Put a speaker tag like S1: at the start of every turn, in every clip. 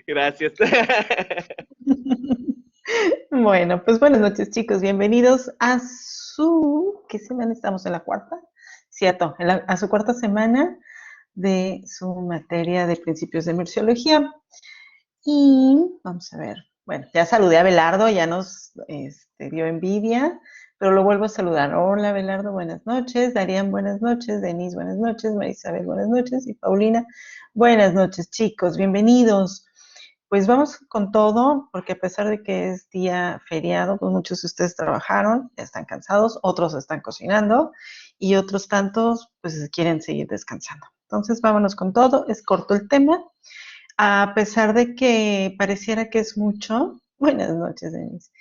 S1: Gracias.
S2: Bueno, pues buenas noches, chicos. Bienvenidos a su... ¿Qué semana estamos? ¿En la cuarta? Cierto, a su cuarta semana de su materia de principios de merciología. Y vamos a ver. Bueno, ya saludé a Belardo, ya nos dio envidia, pero lo vuelvo a saludar. Hola, Belardo, buenas noches. Darían, buenas noches. Denise, buenas noches. Marisabel, buenas noches. Y Paulina, buenas noches, chicos. Bienvenidos. Pues vamos con todo, porque a pesar de que es día feriado, pues muchos de ustedes trabajaron, están cansados, otros están cocinando y otros tantos pues quieren seguir descansando. Entonces vámonos con todo, es corto el tema, a pesar de que pareciera que es mucho. Buenas noches, Denise.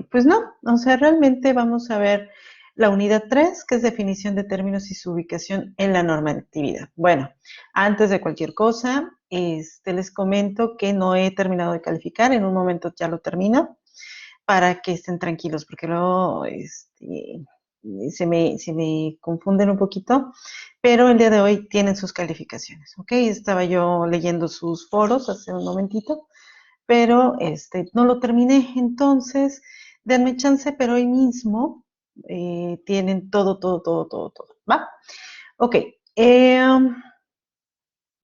S2: Pues no, o sea, realmente vamos a ver la unidad 3, que es definición de términos y su ubicación en la normatividad. Bueno, antes de cualquier cosa, les comento que no he terminado de calificar, en un momento ya lo termino, para que estén tranquilos, porque luego se me confunden un poquito, pero el día de hoy tienen sus calificaciones, ¿ok? Estaba yo leyendo sus foros hace un momentito, pero no lo terminé, entonces denme chance, pero hoy mismo tienen todo, todo, todo, todo, todo, ¿va? Ok, ¿qué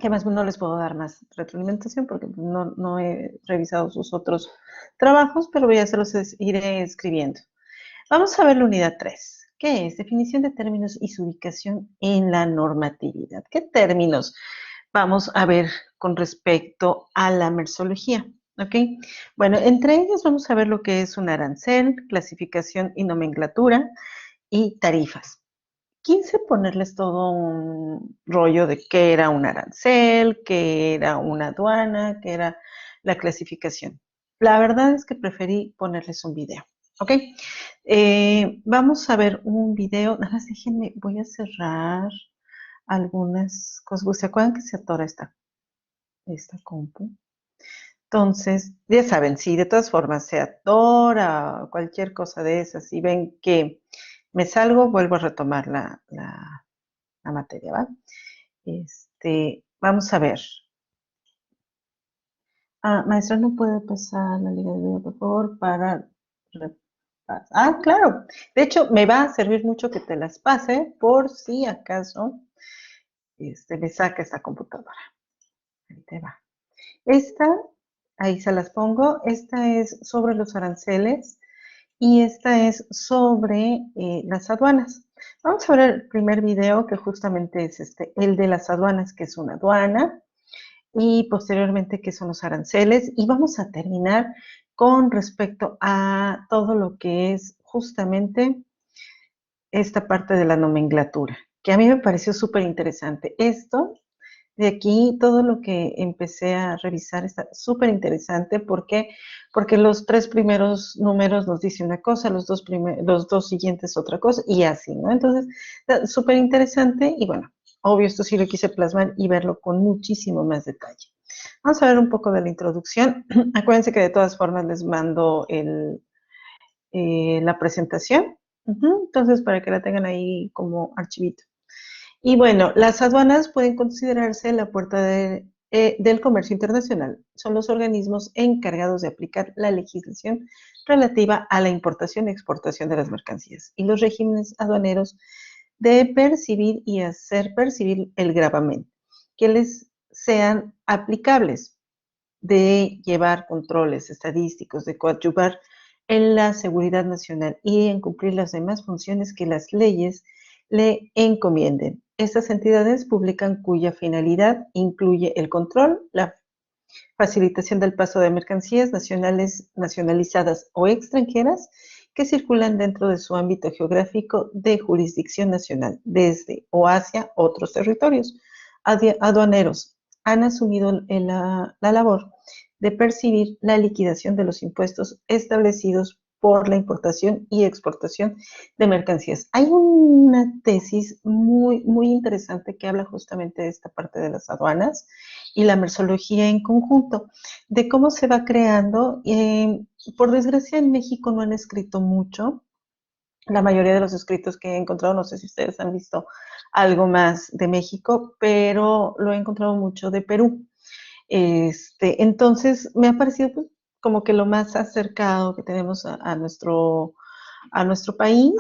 S2: más? No les puedo dar más retroalimentación porque no he revisado sus otros trabajos, pero ya se los iré escribiendo. Vamos a ver la unidad 3. ¿Qué es? Definición de términos y su ubicación en la normatividad. ¿Qué términos vamos a ver con respecto a la mersología? ¿Ok? Bueno, entre ellos vamos a ver lo que es un arancel, clasificación y nomenclatura y tarifas. Quise ponerles todo un rollo de qué era un arancel, qué era una aduana, qué era la clasificación. La verdad es que preferí ponerles un video, ¿ok? Vamos a ver un video, nada más déjenme, voy a cerrar algunas cosas. ¿Se acuerdan que se atora esta compu? Entonces, ya saben, si de todas formas se atora o cualquier cosa de esas y ven que me salgo, vuelvo a retomar la materia, ¿va? Vamos a ver. Maestra, ¿no puede pasar la liga de video, por favor, para claro. De hecho, me va a servir mucho que te las pase por si acaso me saca esta computadora. Ahí te va. Esta, ahí se las pongo. Esta es sobre los aranceles y esta es sobre las aduanas. Vamos a ver el primer video que justamente es el de las aduanas, que es una aduana, y posteriormente qué son los aranceles, y vamos a terminar con respecto a todo lo que es justamente esta parte de la nomenclatura, que a mí me pareció súper interesante. Esto de aquí, todo lo que empecé a revisar está súper interesante. ¿Por qué? Porque los tres primeros números nos dicen una cosa, los dos siguientes otra cosa, y así, ¿no? Entonces, súper interesante, y bueno, obvio, esto sí lo quise plasmar y verlo con muchísimo más detalle. Vamos a ver un poco de la introducción. Acuérdense que de todas formas les mando la presentación. Entonces, para que la tengan ahí como archivito. Y bueno, las aduanas pueden considerarse la puerta del comercio internacional. Son los organismos encargados de aplicar la legislación relativa a la importación y exportación de las mercancías y los regímenes aduaneros de percibir y hacer percibir el gravamen que les sean aplicables, de llevar controles estadísticos, de coadyuvar en la seguridad nacional y en cumplir las demás funciones que las leyes le encomienden. Estas entidades publican cuya finalidad incluye el control, la facilitación del paso de mercancías nacionales, nacionalizadas o extranjeras que circulan dentro de su ámbito geográfico de jurisdicción nacional, desde o hacia otros territorios. Aduaneros han asumido la labor de percibir la liquidación de los impuestos establecidos por la importación y exportación de mercancías. Hay una tesis muy, muy interesante que habla justamente de esta parte de las aduanas y la mersología en conjunto, de cómo se va creando. Por desgracia, en México no han escrito mucho. La mayoría de los escritos que he encontrado, no sé si ustedes han visto algo más de México, pero lo he encontrado mucho de Perú. Entonces, me ha parecido pues, como que lo más acercado que tenemos a nuestro país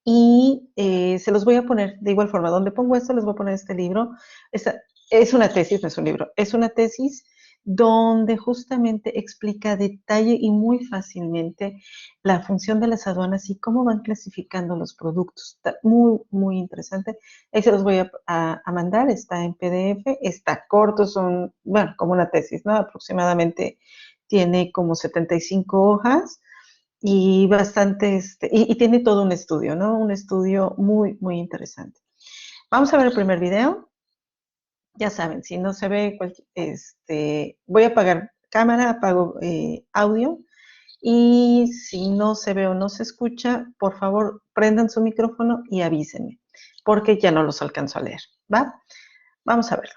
S2: y se los voy a poner de igual forma. Donde pongo esto, les voy a poner este libro. Es una tesis, no es un libro, es una tesis donde justamente explica a detalle y muy fácilmente la función de las aduanas y cómo van clasificando los productos. Está muy, muy interesante. Ahí se los voy a mandar, está en PDF, está corto, son, bueno, como una tesis, ¿no? Aproximadamente tiene como 75 hojas y bastante, y tiene todo un estudio, ¿no? Un estudio muy, muy interesante. Vamos a ver el primer video. Ya saben, si no se ve, voy a apagar cámara, apago audio. Y si no se ve o no se escucha, por favor, prendan su micrófono y avísenme, porque ya no los alcanzo a leer, ¿va? Vamos a verlo.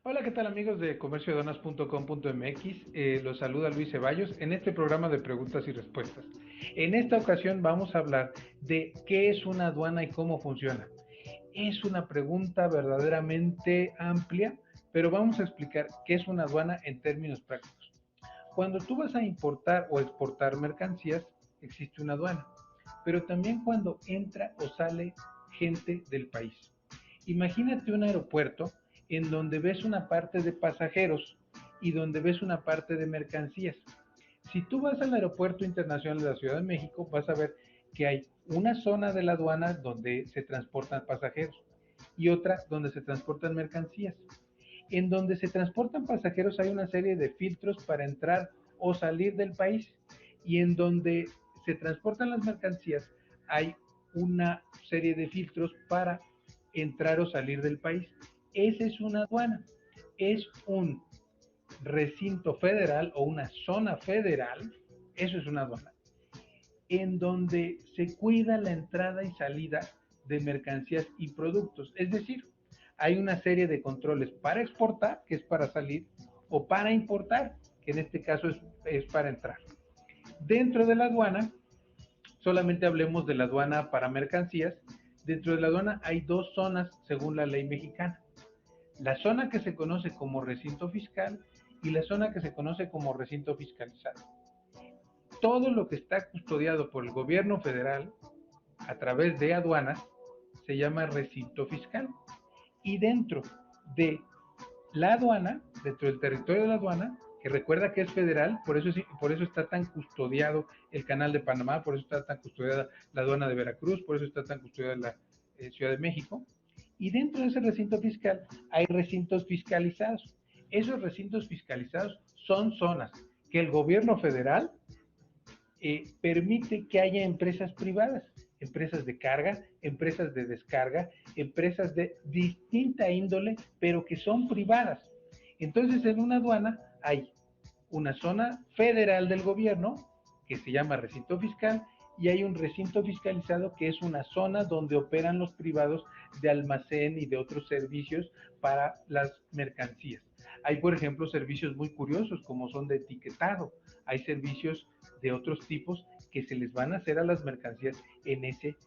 S1: Hola, ¿qué tal amigos de comercioaduanas.com.mx? Los saluda Luis Ceballos en este programa de preguntas y respuestas. En esta ocasión vamos a hablar de qué es una aduana y cómo funciona. Es una pregunta verdaderamente amplia, pero vamos a explicar qué es una aduana en términos prácticos. Cuando tú vas a importar o exportar mercancías, existe una aduana, pero también cuando entra o sale gente del país. Imagínate un aeropuerto en donde ves una parte de pasajeros y donde ves una parte de mercancías. Si tú vas al Aeropuerto Internacional de la Ciudad de México, vas a ver que hay una zona de la aduana donde se transportan pasajeros y otra donde se transportan mercancías. En donde se transportan pasajeros hay una serie de filtros para entrar o salir del país y en donde se transportan las mercancías hay una serie de filtros para entrar o salir del país. Esa es una aduana, es un recinto federal o una zona federal, eso es una aduana, en donde se cuida la entrada y salida de mercancías y productos. Es decir, hay una serie de controles para exportar, que es para salir, o para importar, que en este caso es para entrar. Dentro de la aduana, solamente hablemos de la aduana para mercancías. Dentro de la aduana hay dos zonas según la ley mexicana. La zona que se conoce como recinto fiscal y la zona que se conoce como recinto fiscalizado. Todo lo que está custodiado por el gobierno federal a través de aduanas se llama recinto fiscal. Y dentro de la aduana, dentro del territorio de la aduana, que recuerda que es federal, por eso está tan custodiado el canal de Panamá, por eso está tan custodiada la aduana de Veracruz, por eso está tan custodiada la Ciudad de México. Y dentro de ese recinto fiscal hay recintos fiscalizados. Esos recintos fiscalizados son zonas que el gobierno federal permite que haya empresas privadas, empresas de carga, empresas de descarga, empresas de distinta índole, pero que son privadas. Entonces, en una aduana hay una zona federal del gobierno, que se llama recinto fiscal, y hay un recinto fiscalizado, que es una zona donde operan los privados de almacén y de otros servicios para las mercancías. Hay, por ejemplo, servicios muy curiosos como son de etiquetado. Hay servicios de otros tipos que se les van a hacer a las mercancías en ese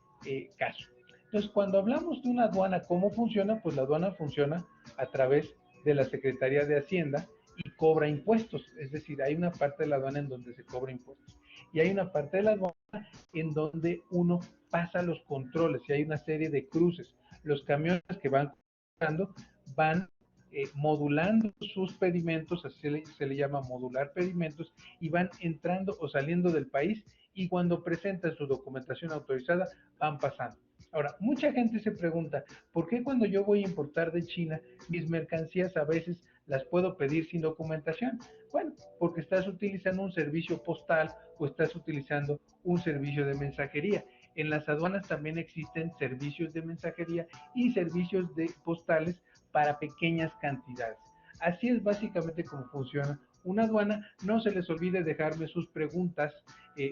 S1: caso. Entonces, cuando hablamos de una aduana, ¿cómo funciona? Pues la aduana funciona a través de la Secretaría de Hacienda y cobra impuestos. Es decir, hay una parte de la aduana en donde se cobra impuestos. Y hay una parte de la aduana en donde uno pasa los controles y hay una serie de cruces. Los camiones que van cruzando van modulando sus pedimentos, así se le llama modular pedimentos, y van entrando o saliendo del país y cuando presentan su documentación autorizada van pasando. Ahora, mucha gente se pregunta, ¿por qué cuando yo voy a importar de China, mis mercancías a veces las puedo pedir sin documentación? Bueno, porque estás utilizando un servicio postal o estás utilizando un servicio de mensajería. En las aduanas también existen servicios de mensajería y servicios de postales para pequeñas cantidades. Así es básicamente como funciona una aduana, no se les olvide dejarme sus preguntas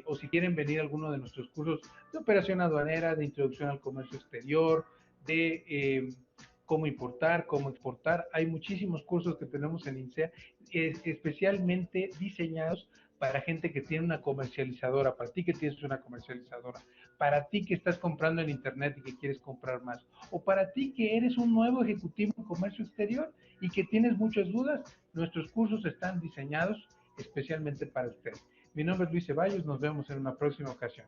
S1: o si quieren venir a alguno de nuestros cursos de operación aduanera, de introducción al comercio exterior, de cómo importar, cómo exportar. Hay muchísimos cursos que tenemos en INSEA, especialmente diseñados para gente que tiene una comercializadora, para ti que tienes una comercializadora, para ti que estás comprando en internet y que quieres comprar más, o para ti que eres un nuevo ejecutivo en comercio exterior y que tienes muchas dudas, nuestros cursos están diseñados especialmente para usted. Mi nombre es Luis Ceballos, nos vemos en una próxima ocasión.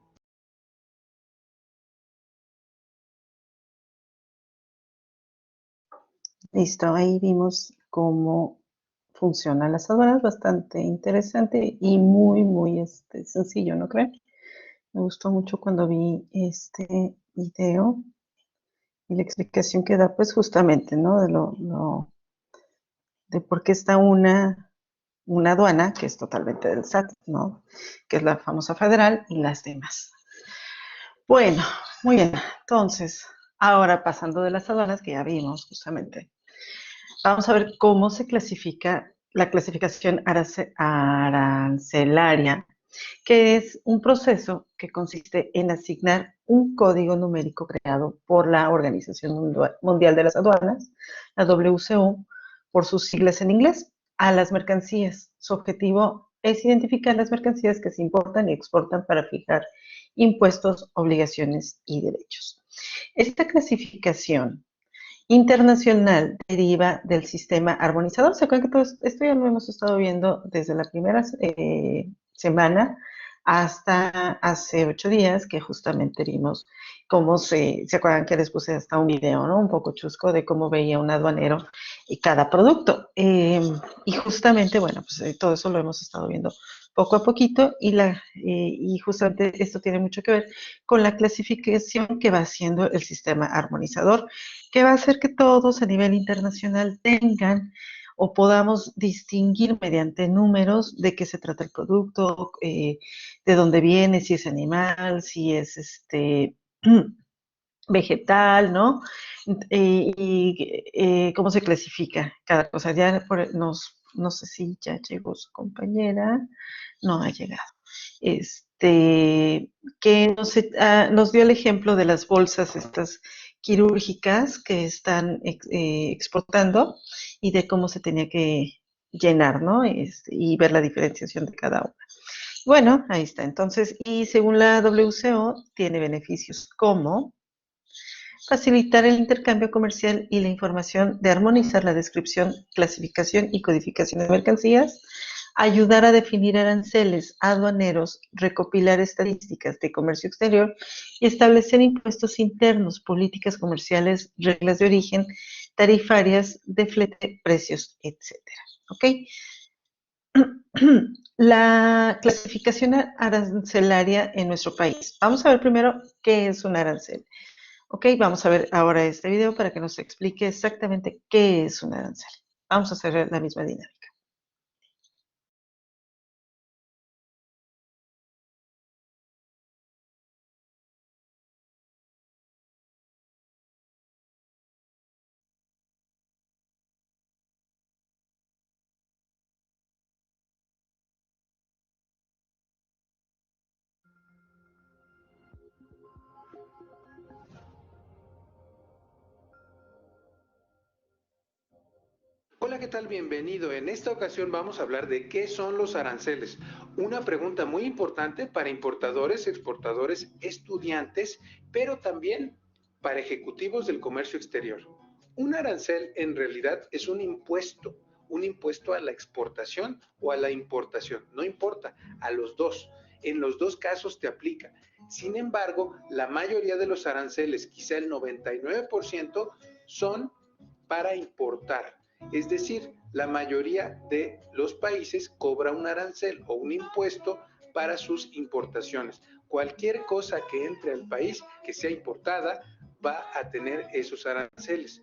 S2: Listo, ahí vimos cómo funcionan las aduanas, bastante interesante y muy sencillo, ¿no creen? Me gustó mucho cuando vi este video y la explicación que da, pues justamente, ¿no? De por qué está una aduana, que es totalmente del SAT, ¿no? Que es la famosa federal y las demás. Bueno, muy bien. Entonces, ahora pasando de las aduanas, que ya vimos justamente, vamos a ver cómo se clasifica la clasificación arancelaria, que es un proceso que consiste en asignar un código numérico creado por la Organización Mundial de las Aduanas, la WCO, por sus siglas en inglés, a las mercancías. Su objetivo es identificar las mercancías que se importan y exportan para fijar impuestos, obligaciones y derechos. Esta clasificación internacional deriva del sistema armonizador. ¿Se acuerdan que todo esto ya lo hemos estado viendo desde la primera semana hasta hace 8 días, que justamente vimos cómo se acuerdan que les puse hasta un video, ¿no? Un poco chusco de cómo veía un aduanero y cada producto. Y justamente, bueno, pues todo eso lo hemos estado viendo poco a poquito y justamente esto tiene mucho que ver con la clasificación que va haciendo el sistema armonizador, que va a hacer que todos a nivel internacional tengan o podamos distinguir mediante números de qué se trata el producto, de dónde viene, si es animal, si es vegetal, ¿no? Cómo se clasifica cada cosa. Ya no sé si ya llegó su compañera, no ha llegado. Que nos dio el ejemplo de las bolsas estas quirúrgicas que están exportando y de cómo se tenía que llenar, ¿no? Y ver la diferenciación de cada una. Bueno, ahí está. Entonces, y según la WCO, tiene beneficios como facilitar el intercambio comercial y la información, de armonizar la descripción, clasificación y codificación de mercancías, ayudar a definir aranceles aduaneros, recopilar estadísticas de comercio exterior y establecer impuestos internos, políticas comerciales, reglas de origen, tarifarias, de flete, precios, etcétera. ¿Ok? La clasificación arancelaria en nuestro país. Vamos a ver primero qué es un arancel. Ok, vamos a ver ahora este video para que nos explique exactamente qué es un arancel. Vamos a hacer la misma dinámica.
S1: Hola, ¿qué tal? Bienvenido. En esta ocasión vamos a hablar de qué son los aranceles. Una pregunta muy importante para importadores, exportadores, estudiantes, pero también para ejecutivos del comercio exterior. Un arancel en realidad es un impuesto a la exportación o a la importación. No importa, a los dos. En los dos casos te aplica. Sin embargo, la mayoría de los aranceles, quizá el 99%, son para importar. Es decir, la mayoría de los países cobra un arancel o un impuesto para sus importaciones. Cualquier cosa que entre al país que sea importada va a tener esos aranceles.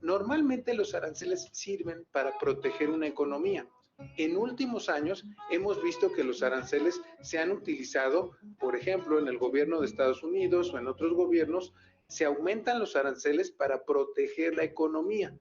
S1: Normalmente los aranceles sirven para proteger una economía. En últimos años hemos visto que los aranceles se han utilizado, por ejemplo, en el gobierno de Estados Unidos o en otros gobiernos, se aumentan los aranceles para proteger la economía.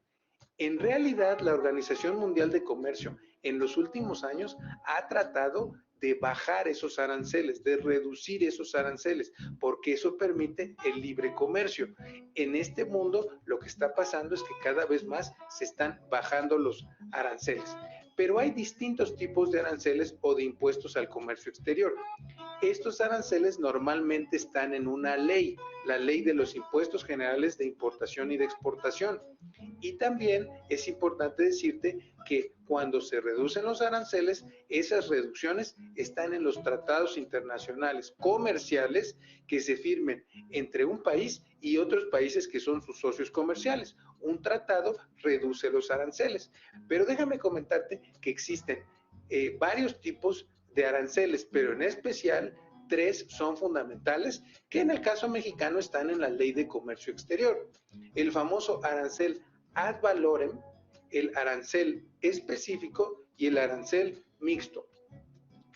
S1: En realidad, la Organización Mundial de Comercio
S3: en los últimos años ha tratado de bajar esos aranceles, de reducir esos aranceles, porque eso permite el libre comercio. En este mundo lo que está pasando es que cada vez más se están bajando los aranceles. Pero hay distintos tipos de aranceles o de impuestos al comercio exterior. Estos aranceles normalmente están en una ley, la ley de los impuestos generales de importación y de exportación. Y también es importante decirte que cuando se reducen los aranceles, esas reducciones están en los tratados internacionales comerciales que se firmen entre un país y otros países que son sus socios comerciales. Un tratado reduce los aranceles. Pero déjame comentarte que existen varios tipos de aranceles, pero en especial 3 son fundamentales que en el caso mexicano están en la Ley de Comercio Exterior. El famoso arancel ad valorem, el arancel específico y el arancel mixto.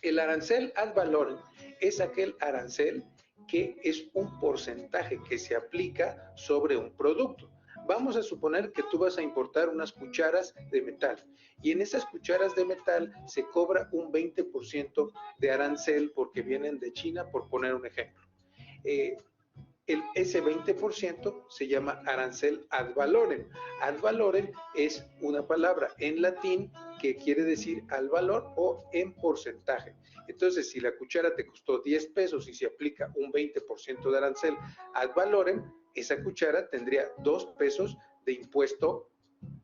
S3: El arancel ad valorem es aquel arancel que es un porcentaje que se aplica sobre un producto. Vamos a suponer que tú vas a importar unas cucharas de metal y en esas cucharas de metal se cobra un 20% de arancel porque vienen de China, por poner un ejemplo. Ese 20% se llama arancel ad valorem. Ad valorem es una palabra en latín que quiere decir al valor o en porcentaje. Entonces, si la cuchara te costó 10 pesos y se aplica un 20% de arancel ad valorem, esa cuchara tendría 2 pesos de impuesto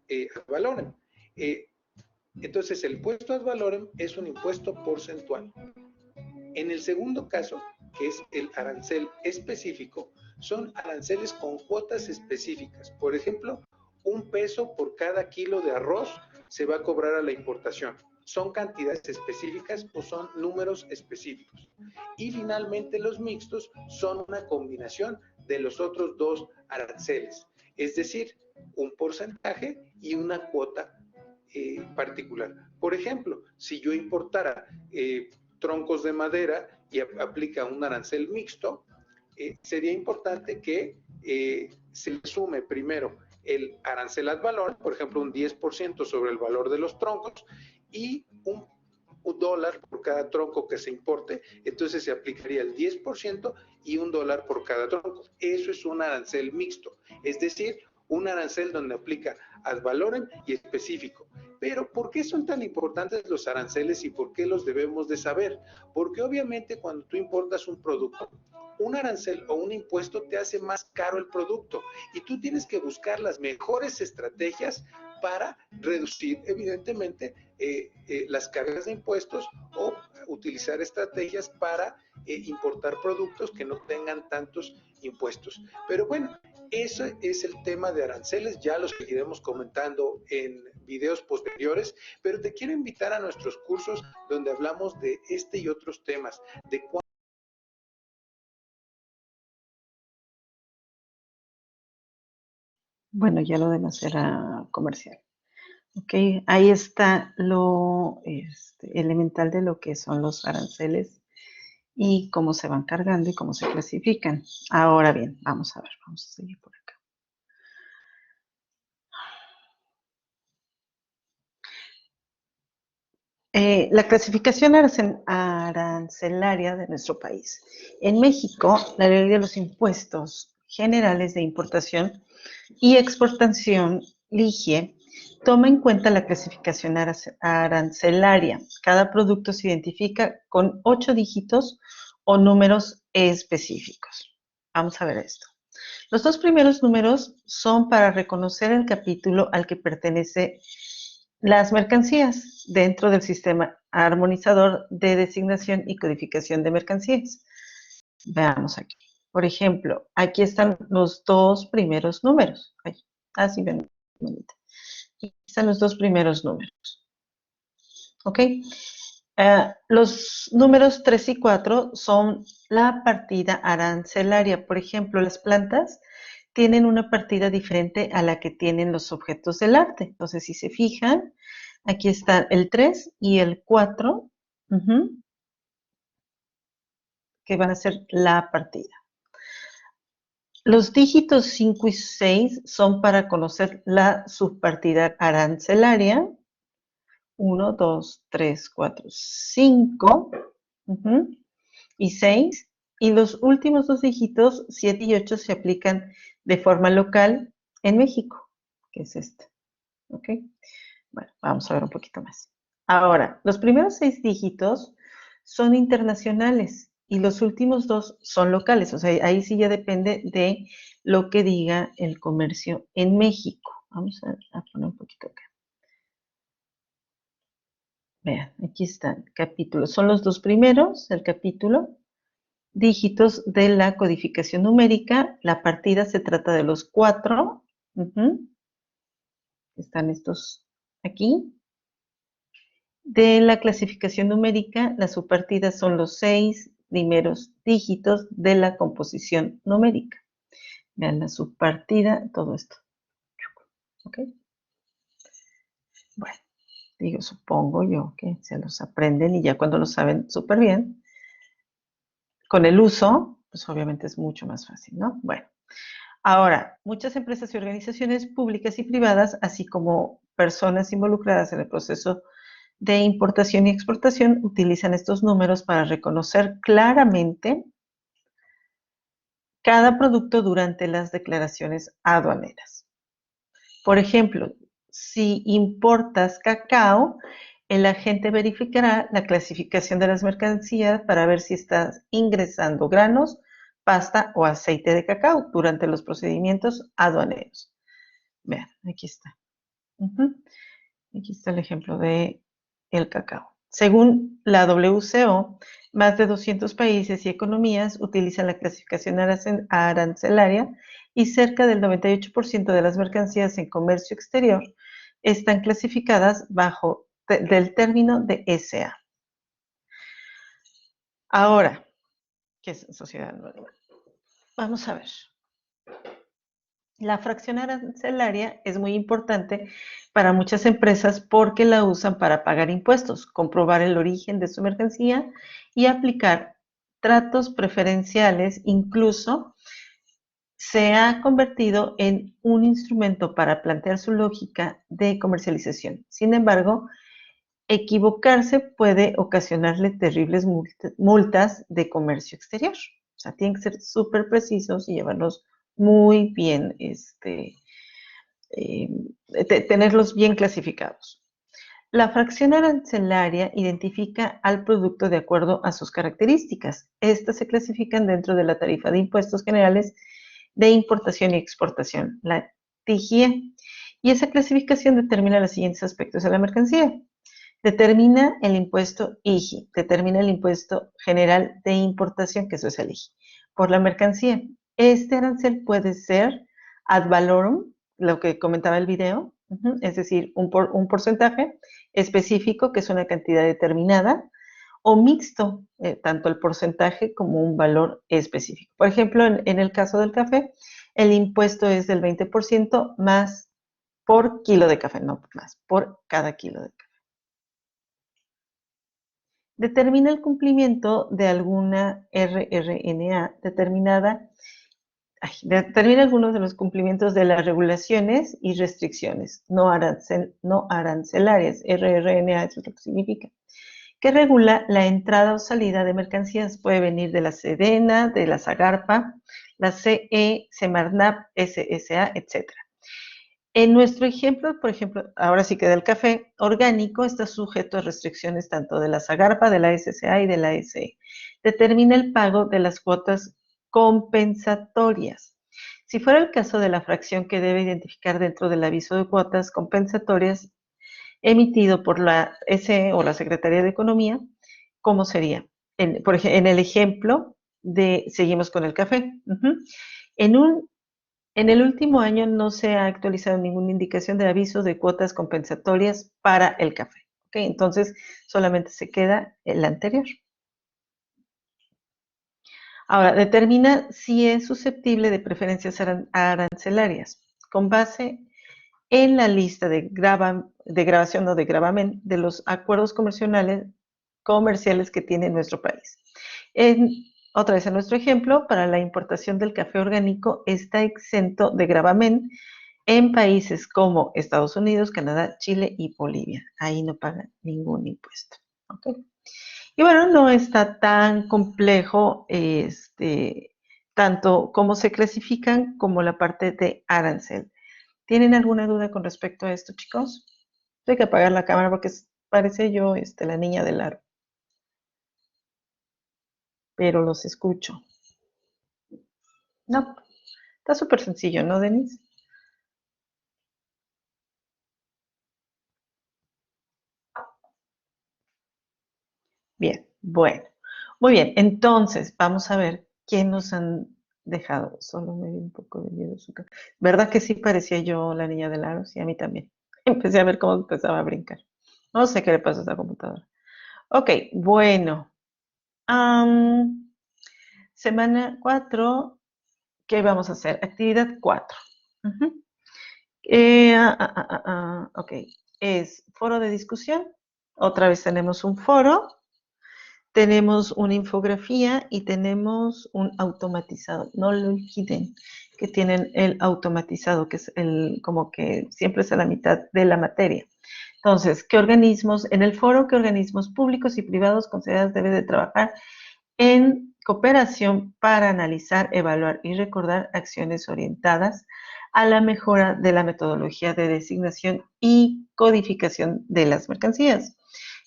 S3: ad valorem. Entonces, el impuesto ad valorem es un impuesto porcentual. En el segundo caso, que es el arancel específico, son aranceles con cuotas específicas. Por ejemplo, 1 peso por cada kilo de arroz se va a cobrar a la importación. ¿Son cantidades específicas o son números específicos? Y finalmente los mixtos son una combinación de los otros 2 aranceles, es decir, un porcentaje y una cuota particular. Por ejemplo, si yo importara troncos de madera y aplica un arancel mixto, sería importante que se sume primero el arancel ad valorem, por ejemplo, un 10% sobre el valor de los troncos y un dólar por cada tronco que se importe, entonces se aplicaría el 10% y $1 por cada tronco. Eso es un arancel mixto, es decir, un arancel donde aplica ad valorem y específico. Pero ¿por qué son tan importantes los aranceles y por qué los debemos de saber? Porque obviamente cuando tú importas un producto, un arancel o un impuesto te hace más caro el producto y tú tienes que buscar las mejores estrategias para reducir evidentemente las cargas de impuestos o utilizar estrategias para importar productos que no tengan tantos impuestos. Pero bueno, ese es el tema de aranceles, ya lo seguiremos comentando en videos posteriores, pero te quiero invitar a nuestros cursos donde hablamos de este y otros temas, de
S2: Bueno, ya lo demás era comercial. Ok, ahí está lo elemental de lo que son los aranceles y cómo se van cargando y cómo se clasifican. Ahora bien, vamos a ver, vamos a seguir por acá. La clasificación arancelaria de nuestro país. En México, la ley de los impuestos generales de importación y exportación, LIGIE, toma en cuenta la clasificación arancelaria. Cada producto se identifica con 8 dígitos o números específicos. Vamos a ver esto. Los 2 primeros números son para reconocer el capítulo al que pertenece las mercancías dentro del sistema armonizador de designación y codificación de mercancías. Veamos aquí. Por ejemplo, aquí están los 2 primeros números. Así ven. Aquí están los 2 primeros números. ¿Ok? Los números 3 y 4 son la partida arancelaria. Por ejemplo, las plantas tienen una partida diferente a la que tienen los objetos del arte. Entonces, si se fijan, aquí está el 3 y el 4, que van a ser la partida. Los dígitos 5 y 6 son para conocer la subpartida arancelaria. 1, 2, 3, 4, 5 y 6. Y los últimos dos dígitos, 7 y 8, se aplican de forma local en México, que es este. ¿Ok? Bueno, vamos a ver un poquito más. Ahora, los primeros 6 dígitos son internacionales y los últimos 2 son locales. O sea, ahí sí ya depende de lo que diga el comercio en México. Vamos a poner un poquito acá. Vean, aquí están, capítulos. Son los dos primeros, el capítulo. Dígitos de la codificación numérica. La partida se trata de los 4. Están estos aquí. De la clasificación numérica, las subpartidas son los 6 primeros dígitos de la composición numérica. Vean la subpartida, todo esto. ¿Ok? Bueno, digo, supongo yo que se los aprenden y ya cuando lo saben súper bien, con el uso, pues obviamente es mucho más fácil, ¿no? Bueno, ahora, muchas empresas y organizaciones públicas y privadas, así como personas involucradas en el proceso de importación y exportación, utilizan estos números para reconocer claramente cada producto durante las declaraciones aduaneras. Por ejemplo, si importas cacao, el agente verificará la clasificación de las mercancías para ver si estás ingresando granos, pasta o aceite de cacao durante los procedimientos aduaneros. Vean, aquí está. Aquí está el ejemplo de el cacao. Según la WCO, más de 200 países y economías utilizan la clasificación arancelaria y cerca del 98% de las mercancías en comercio exterior están clasificadas bajo del término de SA. Ahora, ¿qué es sociedad anónima? Vamos a ver. La fracción arancelaria es muy importante para muchas empresas porque la usan para pagar impuestos, comprobar el origen de su mercancía y aplicar tratos preferenciales. Incluso se ha convertido en un instrumento para plantear su lógica de comercialización. Sin embargo, equivocarse puede ocasionarle terribles multas de comercio exterior. O sea, tienen que ser súper precisos y llevarlos muy bien, tenerlos bien clasificados. La fracción arancelaria identifica al producto de acuerdo a sus características. Estas se clasifican dentro de la tarifa de impuestos generales de importación y exportación, la TIGIE, y esa clasificación determina los siguientes aspectos de la mercancía. Determina el impuesto IGI, determina el impuesto general de importación, que eso es el IGI, por la mercancía. Este arancel puede ser ad valorem, lo que comentaba el video, es decir, un porcentaje específico, que es una cantidad determinada, o mixto, tanto el porcentaje como un valor específico. Por ejemplo, en el caso del café, el impuesto es del 20% más por kilo de café, no más, por cada kilo de café. Determina el cumplimiento de alguna RRNA determina algunos de los cumplimientos de las regulaciones y restricciones no arancelarias. RRNA, eso es lo que significa. Que regula la entrada o salida de mercancías. Puede venir de la SEDENA, de la SAGARPA, la CE, Semarnap, SSA, etc. En nuestro ejemplo, por ejemplo, ahora sí que del café orgánico está sujeto a restricciones tanto de la SAGARPA, de la SSA y de la SE. Determina el pago de las cuotas compensatorias. Si fuera el caso de la fracción que debe identificar dentro del aviso de cuotas compensatorias emitido por la SE o la Secretaría de Economía, ¿cómo sería? En el ejemplo seguimos con el café. En el último año no se ha actualizado ninguna indicación de aviso de cuotas compensatorias para el café. ¿Okay? Entonces, solamente se queda el anterior. Ahora, determina si es susceptible de preferencias arancelarias con base en la lista de grabación o de gravamen de los acuerdos comerciales que tiene nuestro país. Otra vez en nuestro ejemplo, para la importación del café orgánico está exento de gravamen en países como Estados Unidos, Canadá, Chile y Bolivia. Ahí no pagan ningún impuesto. ¿Ok? Y bueno, no está tan complejo tanto cómo se clasifican como la parte de arancel. ¿Tienen alguna duda con respecto a esto, chicos? Tengo que apagar la cámara porque parece yo la niña del aro, pero los escucho. No, está súper sencillo, ¿no, Denise? Bien, bueno. Muy bien, entonces vamos a ver qué nos han dejado. Solo me dio un poco de miedo su cara. ¿Verdad que sí parecía yo la niña del aro? Sí, a mí también. Empecé a ver cómo empezaba a brincar. No sé qué le pasa a esta computadora. Ok, bueno. Semana 4, ¿qué vamos a hacer? Actividad 4. Ujú. Ok, es foro de discusión. Otra vez tenemos un foro, tenemos una infografía y tenemos un automatizado. No lo olviden que tienen el automatizado, que es como que siempre es a la mitad de la materia. Entonces, ¿qué organismos, en el foro, qué organismos públicos y privados considerados deben de trabajar en cooperación para analizar, evaluar y recordar acciones orientadas a la mejora de la metodología de designación y codificación de las mercancías,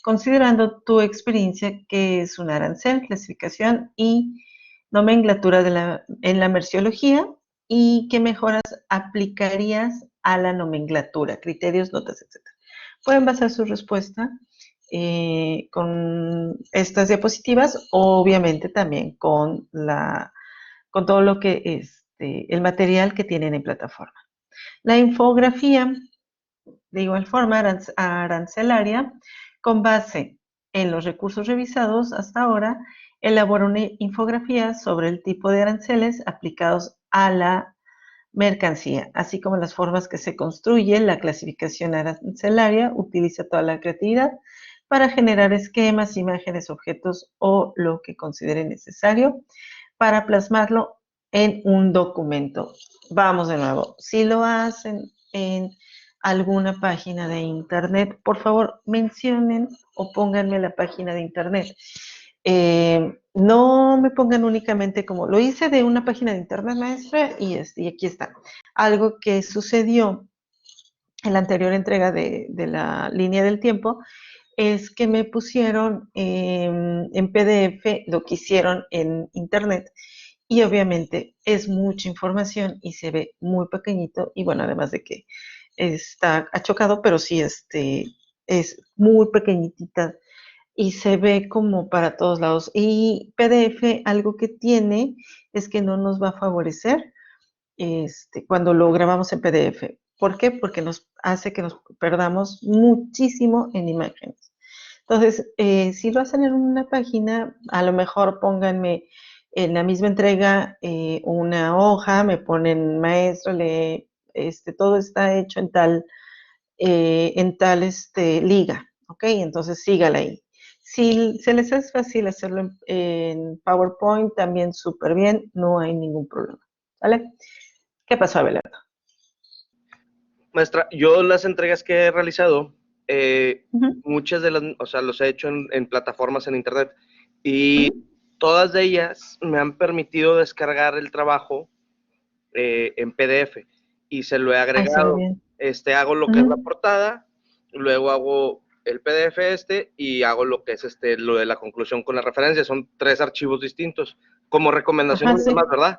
S2: considerando tu experiencia que es un arancel, clasificación y nomenclatura en la merciología y qué mejoras aplicarías a la nomenclatura, criterios, notas, etc. Pueden basar su respuesta con estas diapositivas, obviamente también con todo lo que el material que tienen en plataforma. La infografía, de igual forma, arancelaria, con base en los recursos revisados hasta ahora, elabora una infografía sobre el tipo de aranceles aplicados a la mercancía, así como las formas que se construye la clasificación arancelaria, utiliza toda la creatividad para generar esquemas, imágenes, objetos o lo que considere necesario para plasmarlo en un documento. Vamos de nuevo, si lo hacen en alguna página de internet, por favor mencionen o pónganme la página de internet. No me pongan únicamente como, lo hice de una página de internet, maestra, y aquí está. Algo que sucedió en la anterior entrega de la línea del tiempo es que me pusieron en PDF lo que hicieron en internet y obviamente es mucha información y se ve muy pequeñito y bueno, además de que está achocado, pero sí es muy pequeñitita y se ve como para todos lados. Y PDF algo que tiene es que no nos va a favorecer cuando lo grabamos en PDF. ¿Por qué? Porque nos hace que nos perdamos muchísimo en imágenes. Entonces, si lo hacen en una página, a lo mejor pónganme en la misma entrega una hoja, me ponen maestro, todo está hecho en tal liga, ¿ok? Entonces sígala ahí. Si se les es fácil hacerlo en PowerPoint, también súper bien, no hay ningún problema, ¿vale? ¿Qué pasó, Abelardo?
S4: Maestra, yo las entregas que he realizado,
S2: Uh-huh.
S4: muchas de las, o sea, los he hecho en plataformas en internet y todas de ellas me han permitido descargar el trabajo en PDF y se lo he
S2: Ahí se ve
S4: agregado.
S2: bien.
S4: Hago lo que es la portada, luego hago el PDF y hago lo que es lo de la conclusión con la referencia. Son 3 archivos distintos, como recomendación
S2: Ajá, sí.
S4: más, ¿verdad?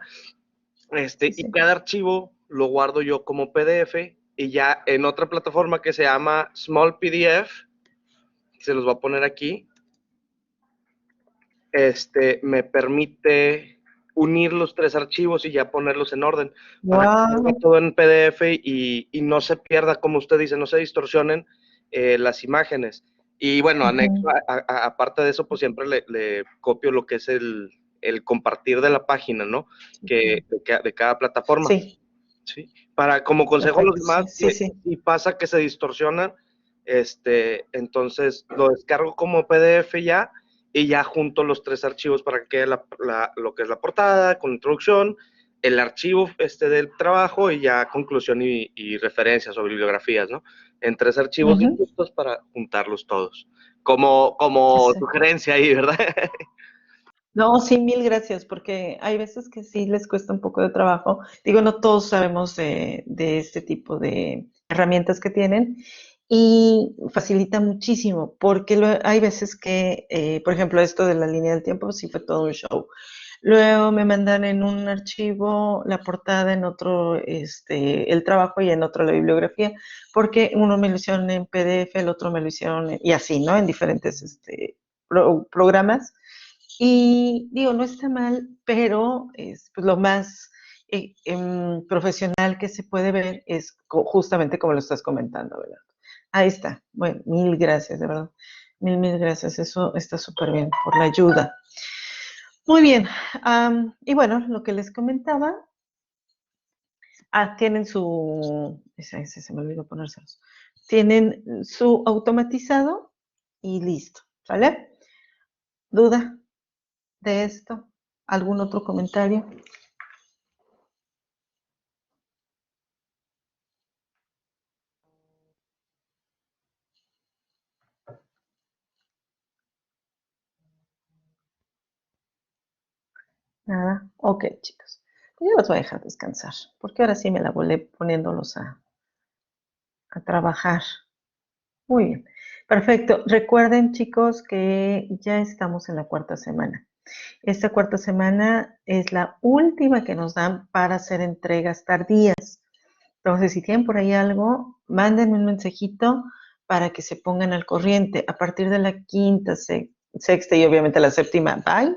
S2: Sí,
S4: Y
S2: sí.
S4: cada archivo lo guardo yo como PDF y ya en otra plataforma que se llama Small PDF, se los voy a poner aquí, me permite unir los 3 archivos y ya ponerlos en orden para que salga
S2: Wow.
S4: todo en PDF y no se pierda, como usted dice, no se distorsionen las imágenes. Y bueno, anexo, aparte de eso, pues siempre le copio lo que es el compartir de la página, ¿no? De cada plataforma.
S2: Sí,
S4: Sí. Para, como consejo a los
S2: perfecto. Sí,
S4: demás,
S2: sí, sí.
S4: si pasa que se distorsionan, entonces lo descargo como PDF ya y ya junto los 3 archivos para que quede lo que es la portada con introducción, el archivo del trabajo y ya conclusión y referencias o bibliografías, ¿no? En 3 archivos distintos para juntarlos todos. Como
S2: Sí.
S4: sugerencia ahí, ¿verdad?
S2: No, sí, mil gracias, porque hay veces que sí les cuesta un poco de trabajo. Digo, no todos sabemos de este tipo de herramientas que tienen y facilita muchísimo, porque hay veces que, por ejemplo, esto de la línea del tiempo sí fue todo un show. Luego me mandan en un archivo la portada, en otro el trabajo y en otro la bibliografía, porque uno me lo hicieron en PDF, el otro me lo hicieron y así, ¿no? En diferentes programas. Y digo, no está mal, pero es, pues, lo más profesional que se puede ver es justamente como lo estás comentando, ¿verdad? Ahí está. Bueno, mil gracias, de verdad. Mil gracias. Eso está súper bien por la ayuda. Muy bien. Y bueno, lo que les comentaba, tienen su, ese se me olvidó ponérselos, tienen su automatizado y listo, ¿vale? ¿Duda de esto? ¿Algún otro comentario? Nada. Ok, chicos. Pues yo los voy a dejar descansar, porque ahora sí me la volé poniéndolos a trabajar. Muy bien. Perfecto. Recuerden, chicos, que ya estamos en la 4ª semana. Esta 4ª semana es la última que nos dan para hacer entregas tardías. Entonces, si tienen por ahí algo, mándenme un mensajito para que se pongan al corriente. A partir de la 5ª, 6ª y obviamente la 7ª, bye,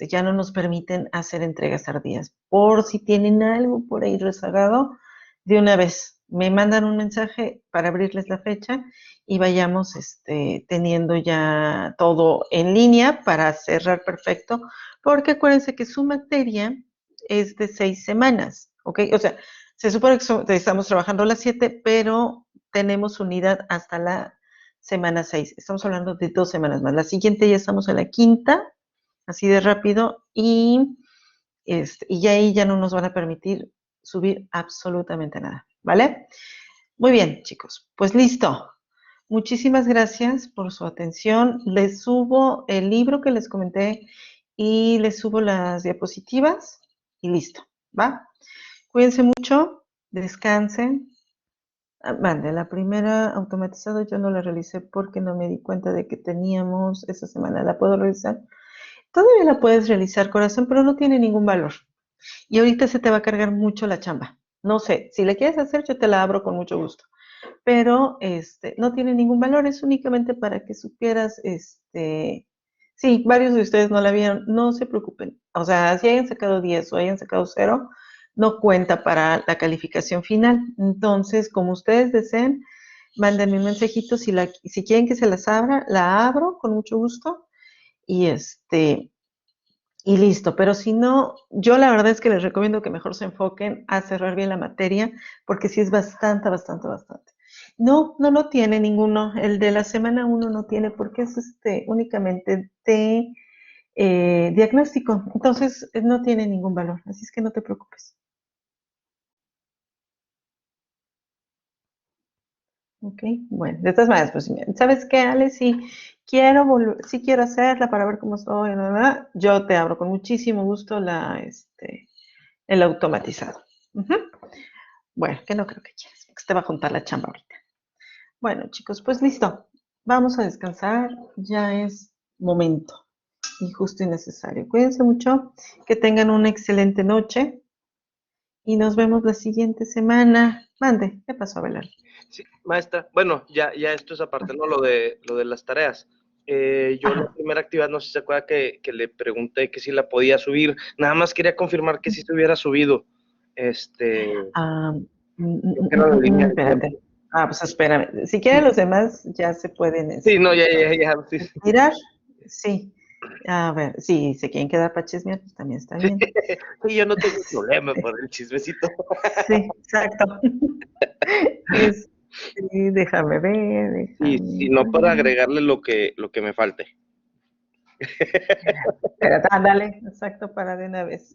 S2: ya no nos permiten hacer entregas tardías. Por si tienen algo por ahí rezagado, de una vez me mandan un mensaje para abrirles la fecha y vayamos teniendo ya todo en línea para cerrar perfecto, porque acuérdense que su materia es de 6 semanas, ¿ok? O sea, se supone que estamos trabajando las 7, pero tenemos unidad hasta la semana 6. Estamos hablando de 2 semanas más. La siguiente ya estamos en la 5ª, así de rápido, y ahí ya no nos van a permitir subir absolutamente nada, ¿vale? Muy bien, chicos, pues listo. Muchísimas gracias por su atención. Les subo el libro que les comenté y les subo las diapositivas y listo, ¿va? Cuídense mucho, descansen. Mande, la primera automatizada yo no la realicé porque no me di cuenta de que teníamos esa semana. ¿La puedo realizar? Todavía la puedes realizar, corazón, pero no tiene ningún valor. Y ahorita se te va a cargar mucho la chamba. No sé, si le quieres hacer, yo te la abro con mucho gusto. Pero no tiene ningún valor, es únicamente para que supieras, sí, varios de ustedes no la vieron, no se preocupen. O sea, si hayan sacado 10 o hayan sacado 0, no cuenta para la calificación final. Entonces, como ustedes deseen, mándenme un mensajito si quieren que se las abra, la abro con mucho gusto y y listo, pero si no, yo la verdad es que les recomiendo que mejor se enfoquen a cerrar bien la materia, porque sí es bastante, bastante, bastante. No lo tiene ninguno, el de la semana 1 no tiene, porque es únicamente de diagnóstico, entonces no tiene ningún valor, así es que no te preocupes. Ok, bueno, de todas maneras, pues, ¿sabes qué, Ale? Si quiero hacerla para ver cómo estoy, yo te abro con muchísimo gusto el automatizado. Ujú. Bueno, que no creo que quieras, porque te va a juntar la chamba ahorita. Bueno, chicos, pues listo. Vamos a descansar. Ya es momento y justo y necesario. Cuídense mucho, que tengan una excelente noche y nos vemos la siguiente semana. Mande, ¿qué pasó, Abelard?
S4: Sí, maestra. Bueno, ya esto es aparte, ¿no? Lo de las tareas. Yo la primera actividad, no sé si se acuerda que le pregunté que si la podía subir. Nada más quería confirmar que si se hubiera subido.
S2: Ah,
S4: Creo que era la línea del
S2: espérate.
S4: tiempo.
S2: Pues espérame. Si quieren los demás, ya se pueden
S4: Sí, no, ya. Sí,
S2: retirar. Sí. A ver, si se quieren quedar para chismear, pues también está bien.
S4: sí, yo no tengo problema por el chismecito.
S2: Sí, exacto. Déjame ver,
S4: Y si no, para agregarle lo que me falte.
S2: Espérate, ándale, exacto, para de una vez.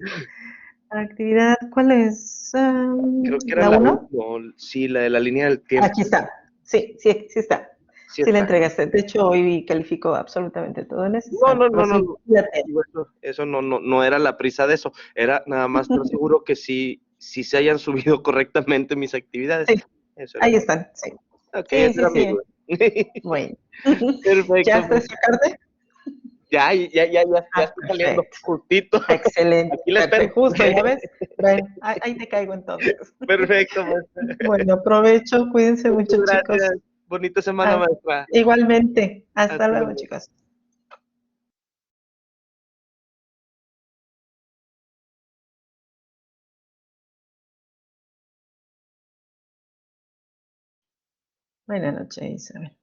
S2: Actividad, ¿cuál es?
S4: Creo que era
S2: ¿La
S4: la
S2: 1?
S4: 1, sí, la de la línea del tiempo.
S2: Aquí está. Sí, sí, sí está.
S4: Sí
S2: Sí la
S4: está.
S2: entregaste. De hecho, hoy calificó absolutamente todo en ese
S4: No, no,
S2: pero
S4: no, no,
S2: sí,
S4: no.
S2: la tengo.
S4: Digo, eso no era la prisa de eso, era nada más estar seguro que sí se hayan subido correctamente mis actividades.
S2: Sí,
S4: Eso era
S2: ahí
S4: todo.
S2: están. Sí,
S4: Ok,
S2: sí,
S4: esa
S2: sí,
S4: era mi
S2: sí.
S4: duda.
S2: Bueno. ¿Ya
S4: Perfecto,
S2: está
S4: pues,
S2: esa carta?
S4: ya
S2: Ah,
S4: estoy saliendo,
S2: perfecto.
S4: justito.
S2: Excelente,
S4: Aquí la espero.
S2: perfecto. Justo, ¿ya ves? Bueno, ahí te caigo entonces.
S4: Perfecto, pues.
S2: Bueno, aprovecho, cuídense
S4: Muchas
S2: mucho, chicos.
S4: gracias. Bonita semana,
S2: Ah,
S4: maestra.
S2: igualmente. Hasta
S4: Hasta
S2: luego,
S4: luego.
S2: chicos. Buenas noches, Isabel.